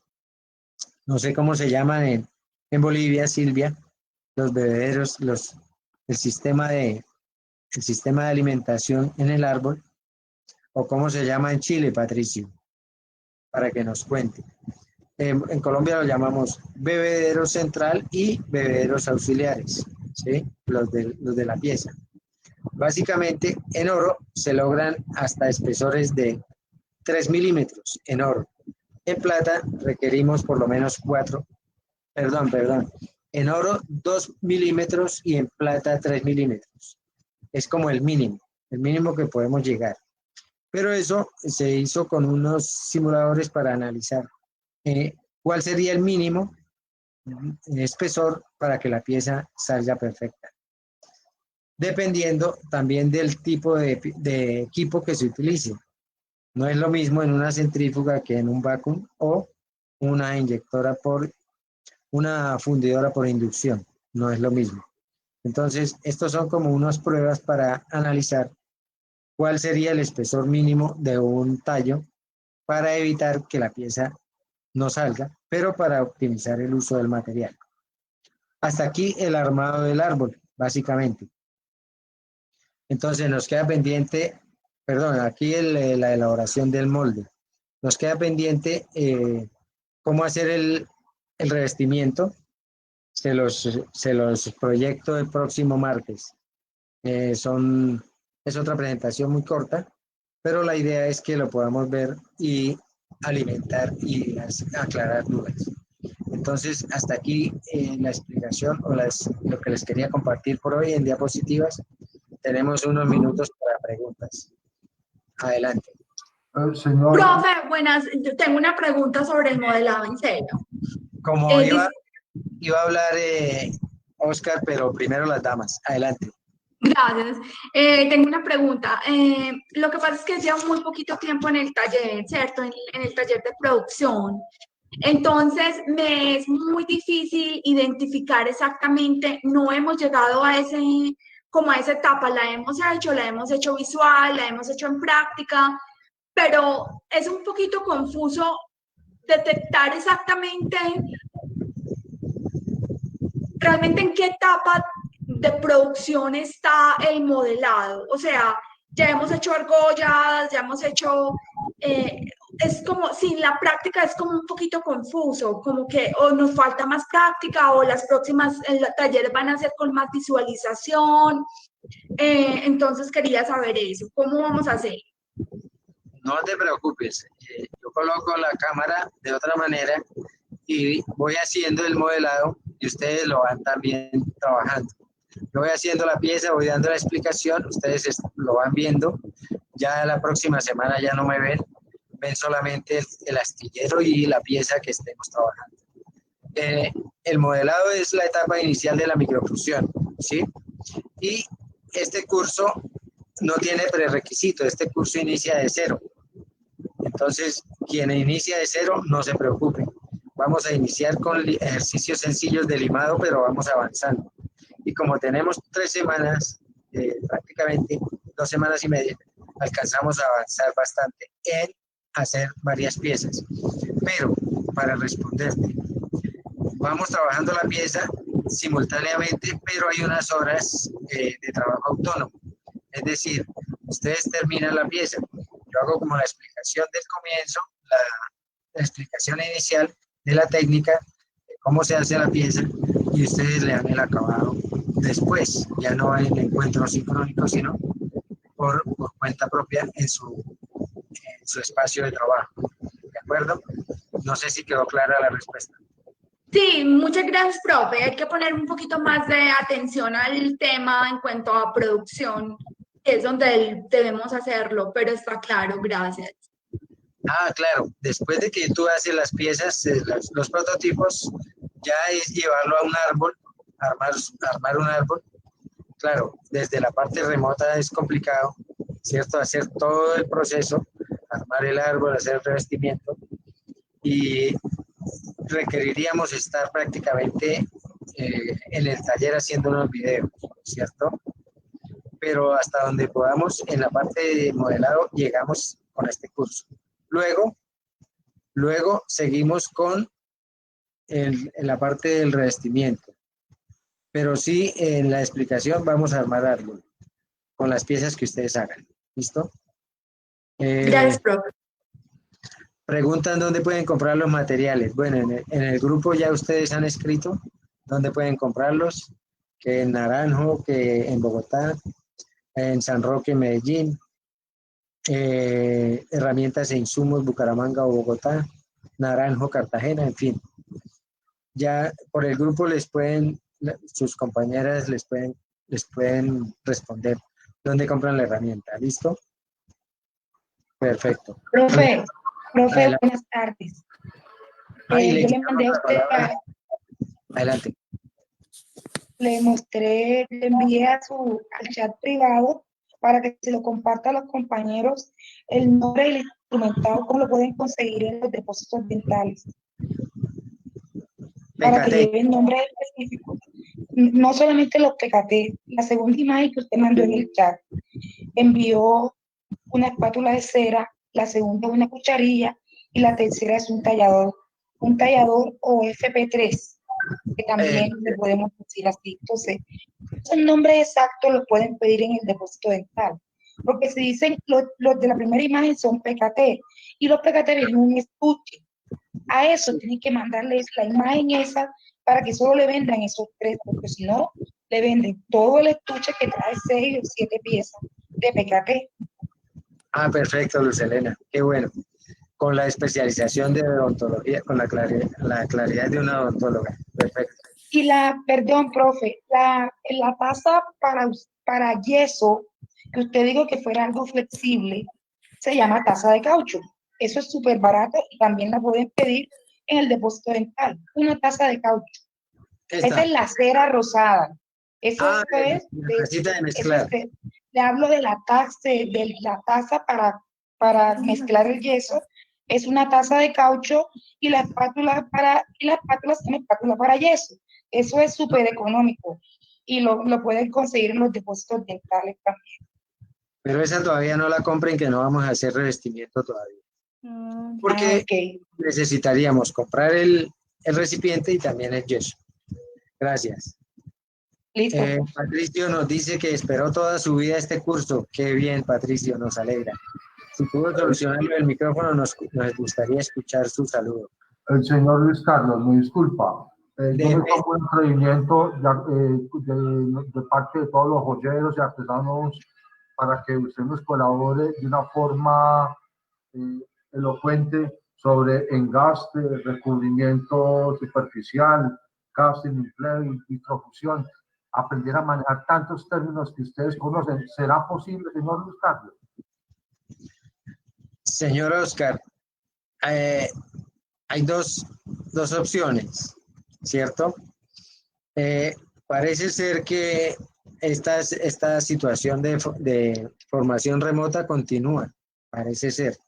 no sé cómo se llaman en Bolivia, Silvia, los bebederos, el sistema de alimentación en el árbol, o cómo se llama en Chile, Patricio, para que nos cuente. En Colombia lo llamamos bebedero central y bebederos auxiliares, ¿sí? Los de la pieza. Básicamente, en oro se logran hasta espesores de 3 milímetros en oro. En plata requerimos por lo menos 4, perdón. En oro 2 milímetros y en plata 3 milímetros. Es como el mínimo que podemos llegar. Pero eso se hizo con unos simuladores para analizar cuál sería el mínimo espesor para que la pieza salga perfecta. Dependiendo también del tipo de equipo que se utilice. No es lo mismo en una centrífuga que en un vacuum o una una fundidora por inducción. No es lo mismo. Entonces, estos son como unas pruebas para analizar cuál sería el espesor mínimo de un tallo para evitar que la pieza no salga, pero para optimizar el uso del material. Hasta aquí el armado del árbol, básicamente. Entonces nos queda pendiente, aquí la elaboración del molde. Nos queda pendiente cómo hacer el revestimiento. Se los proyecto el próximo martes. Es otra presentación muy corta, pero la idea es que lo podamos ver y alimentar y aclarar dudas. Entonces, hasta aquí la explicación o lo que les quería compartir por hoy en diapositivas. Tenemos unos minutos para preguntas. Adelante. Señor. Profe, buenas. Yo tengo una pregunta sobre el modelado en serio. Como iba a hablar Oscar, pero primero las damas. Adelante. Gracias. Tengo una pregunta. Lo que pasa es que llevo muy poquito tiempo en el taller, ¿cierto? En el taller de producción. Entonces, me es muy difícil identificar exactamente, no hemos llegado a esa etapa, la hemos hecho visual, la hemos hecho en práctica, pero es un poquito confuso detectar exactamente realmente en qué etapa de producción está el modelado. O sea, ya hemos hecho argollas, ya hemos hecho... es como, sin la práctica es como un poquito confuso, como que o nos falta más práctica o las próximas talleres van a ser con más visualización. Entonces quería saber eso, ¿cómo vamos a hacer? No te preocupes, yo coloco la cámara de otra manera y voy haciendo el modelado y ustedes lo van también trabajando. Yo voy haciendo la pieza, voy dando la explicación, ustedes lo van viendo, ya la próxima semana ya no me ven solamente el astillero y la pieza que estemos trabajando. El modelado es la etapa inicial de la microfusión, ¿sí? Y este curso no tiene prerequisito, este curso inicia de cero. Entonces, quien inicia de cero, no se preocupe. Vamos a iniciar con ejercicios sencillos de limado, pero vamos avanzando. Y como tenemos 3 semanas, prácticamente 2 semanas y media, alcanzamos a avanzar bastante en hacer varias piezas. Pero, para responderte, vamos trabajando la pieza simultáneamente, pero hay unas horas de trabajo autónomo. Es decir, ustedes terminan la pieza. Yo hago como la explicación del comienzo, la explicación inicial de la técnica, de cómo se hace la pieza, y ustedes le dan el acabado después. Ya no en encuentro sincrónico, sino por cuenta propia en su espacio de trabajo. ¿De acuerdo? No sé si quedó clara la respuesta. Sí, muchas gracias, profe. Hay que poner un poquito más de atención al tema en cuanto a producción, que es donde debemos hacerlo, pero está claro, gracias. Ah, claro. Después de que tú haces las piezas, los prototipos, ya es llevarlo a un árbol, armar un árbol. Claro, desde la parte remota es complicado, ¿cierto? Hacer todo el proceso, armar el árbol, hacer el revestimiento, y requeriríamos estar prácticamente en el taller haciendo unos videos, ¿cierto? Pero hasta donde podamos, en la parte de modelado, llegamos con este curso. Luego seguimos con en la parte del revestimiento. Pero sí, en la explicación vamos a armar árbol con las piezas que ustedes hagan. ¿Listo? Gracias, profe. Preguntan dónde pueden comprar los materiales. Bueno, en el grupo ya ustedes han escrito dónde pueden comprarlos, que en Naranjo, que en Bogotá, en San Roque, Medellín, herramientas e insumos, Bucaramanga o Bogotá, Naranjo, Cartagena, en fin. Ya por el grupo sus compañeras les pueden responder dónde compran la herramienta. ¿Listo? Perfecto. Profe, Adelante. buenas tardes. Yo le mandé a usted, adelante. le envié al chat privado para que se lo comparta a los compañeros el nombre y el instrumentado, cómo lo pueden conseguir en los depósitos dentales. Para que lleven nombre específico. No solamente los PKT, la segunda imagen que usted mandó en el chat, envió una espátula de cera, la segunda una cucharilla y la tercera es un tallador o FP3, que también le podemos decir así. Entonces, esos nombres exactos los pueden pedir en el depósito dental, porque si dicen los de la primera imagen son PKT y los PKT vienen un estuche. A eso tienen que mandarles la imagen esa para que solo le vendan esos 3, porque si no, le venden todo el estuche que trae 6 o 7 piezas de PKT. Ah, perfecto, Luz Helena, qué bueno. Con la especialización de odontología, con la claridad de una odontóloga. Perfecto. Y perdón, profe, la taza para yeso, que usted dijo que fuera algo flexible, se llama taza de caucho. Eso es súper barato y también la pueden pedir en el depósito dental. Una taza de caucho. Esa es la cera rosada. Eso es la tacita de mezclar. Le hablo de la taza para mezclar el yeso. Es una taza de caucho y la espátula es una espátula para yeso. Eso es súper económico y lo pueden conseguir en los depósitos dentales también. Pero esa todavía no la compren, que no vamos a hacer revestimiento todavía. Porque necesitaríamos comprar el recipiente y también el yeso. Gracias. Listo. Patricio nos dice que esperó toda su vida este curso. Qué bien, Patricio, nos alegra. Si pudo solucionarlo el micrófono, nos gustaría escuchar su saludo. El señor Luis Carlos, me disculpa. Yo me tomo un atrevimiento de parte de todos los joyeros y artesanos para que usted nos colabore de una forma elocuente sobre engaste, recubrimiento superficial, casting, empleo, vitrofusión. Aprender a manejar tantos términos que ustedes conocen. ¿Será posible, señor Luis Carlos? Señor Oscar, hay dos opciones, ¿cierto? Parece ser que esta situación de formación remota continúa, parece ser.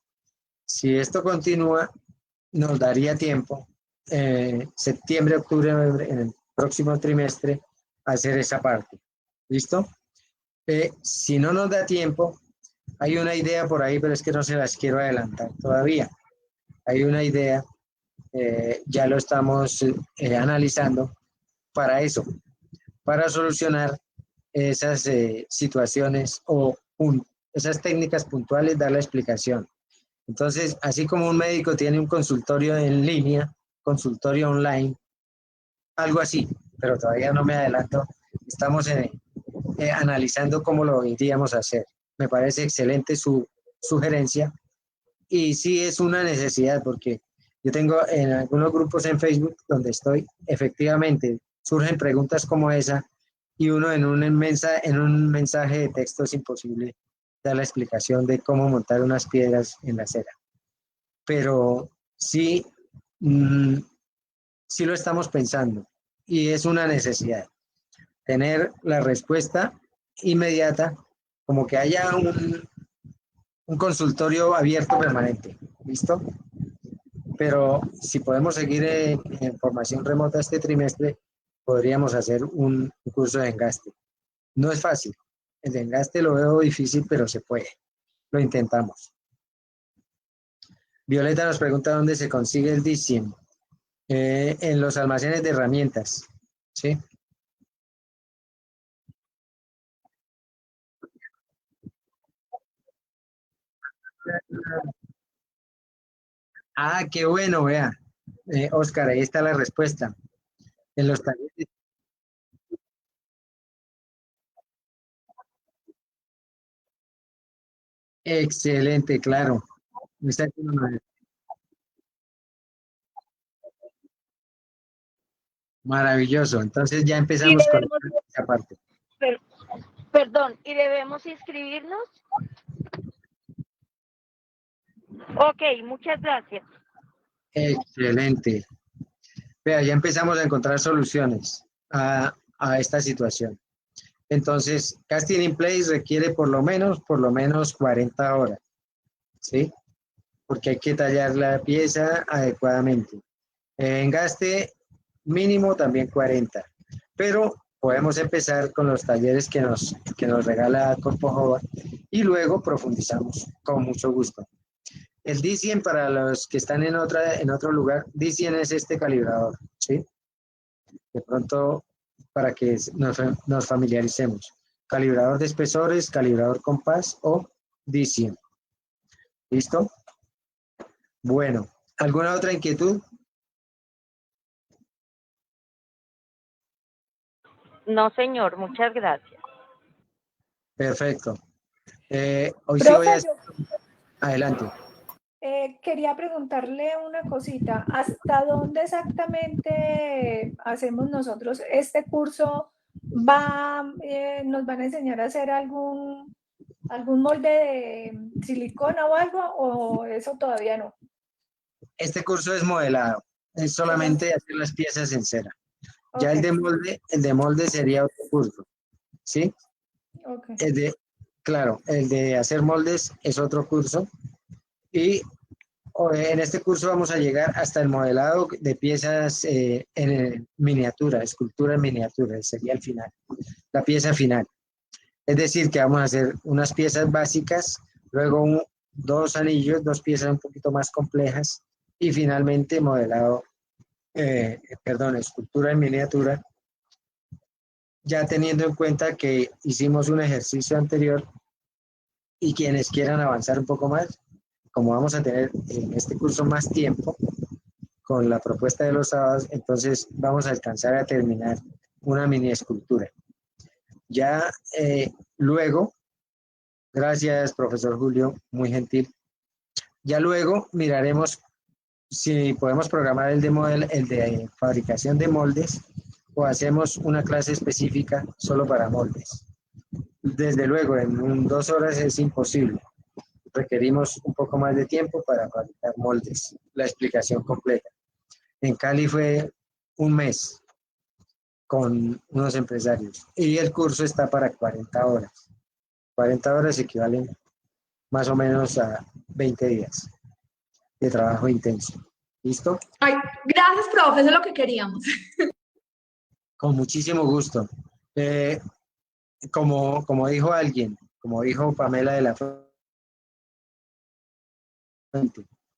Si esto continúa, nos daría tiempo, septiembre, octubre, noviembre, en el próximo trimestre, hacer esa parte. ¿Listo? Si no nos da tiempo, hay una idea por ahí, pero es que no se las quiero adelantar todavía. Hay una idea, ya lo estamos analizando para eso, para solucionar esas situaciones o esas técnicas puntuales, dar la explicación. Entonces, así como un médico tiene un consultorio en línea, consultorio online, algo así, pero todavía no me adelanto. Estamos analizando cómo lo iríamos a hacer. Me parece excelente su sugerencia y sí es una necesidad porque yo tengo en algunos grupos en Facebook donde estoy, efectivamente, surgen preguntas como esa y uno en un mensaje de texto es imposible dar la explicación de cómo montar unas piedras en la acera. Pero sí, sí lo estamos pensando y es una necesidad. Tener la respuesta inmediata, como que haya un consultorio abierto permanente, ¿listo? Pero si podemos seguir en formación remota este trimestre, podríamos hacer un curso de engaste. No es fácil, el de engaste lo veo difícil, pero se puede, lo intentamos. Violeta nos pregunta dónde se consigue el DCIM. En los almacenes de herramientas, ¿sí? Ah, qué bueno, vea. Oscar, ahí está la respuesta. En los talleres. Excelente, claro. Maravilloso. Entonces ya empezamos con esa parte. Perdón, ¿y debemos inscribirnos? Ok, muchas gracias. Excelente. Vea, ya empezamos a encontrar soluciones a esta situación. Entonces, Casting in Place requiere por lo menos 40 horas, ¿sí? Porque hay que tallar la pieza adecuadamente. Engaste mínimo también 40, pero podemos empezar con los talleres que nos regala Corpo Jova y luego profundizamos con mucho gusto. El D100 para los que están en otro lugar, D100 es este calibrador, ¿sí? De pronto, para que nos familiaricemos. Calibrador de espesores, calibrador compás o D100. ¿Listo? Bueno, ¿alguna otra inquietud? No, señor, muchas gracias. Perfecto. Hoy sí voy a... Adelante. Quería preguntarle una cosita. ¿Hasta dónde exactamente hacemos nosotros este curso? ¿Nos van a enseñar a hacer algún molde de silicona o algo? ¿O eso todavía no? Este curso es modelado. Es solamente hacer las piezas en cera. Ya el de molde sería otro curso. ¿Sí? Okay. El de hacer moldes es otro curso. Y en este curso vamos a llegar hasta el modelado de piezas en miniatura, escultura en miniatura, sería el final, la pieza final. Es decir, que vamos a hacer unas piezas básicas, luego dos anillos, dos piezas un poquito más complejas y finalmente modelado, escultura en miniatura, ya teniendo en cuenta que hicimos un ejercicio anterior y quienes quieran avanzar un poco más, como vamos a tener en este curso más tiempo con la propuesta de los sábados, entonces vamos a alcanzar a terminar una mini escultura. Ya luego, gracias profesor Julio, muy gentil, ya luego miraremos si podemos programar el de fabricación de moldes o hacemos una clase específica solo para moldes. Desde luego, en 2 horas es imposible. Requerimos un poco más de tiempo para fabricar moldes, la explicación completa. En Cali fue 1 mes con unos empresarios y el curso está para 40 horas. 40 horas equivalen más o menos a 20 días. de trabajo intenso. ¿Listo? Ay, gracias, profe, eso es lo que queríamos. Con muchísimo gusto. Como dijo alguien, como dijo Pamela de la Fuente,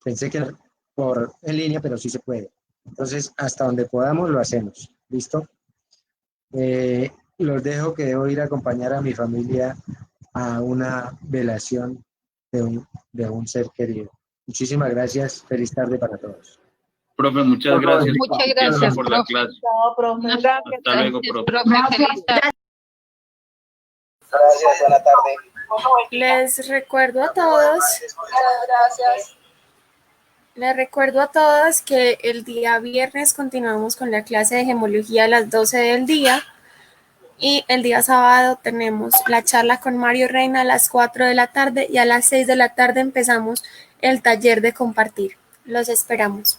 pensé que era en línea, pero sí se puede. Entonces, hasta donde podamos lo hacemos. ¿Listo? Los dejo, que debo ir a acompañar a mi familia a una velación de un ser querido. Muchísimas gracias. Feliz tarde para todos. Profe, muchas gracias. Muchas gracias, por la profe. clase. Chao, profe. Gracias. Hasta luego, profe. Feliz tarde. Gracias, buena tarde. Les recuerdo a todos. Gracias. Les recuerdo a todos que el día viernes continuamos con la clase de gemología a las 12 del día y el día sábado tenemos la charla con Mario Reina a las 4 de la tarde y a las 6 de la tarde empezamos el taller de compartir. Los esperamos.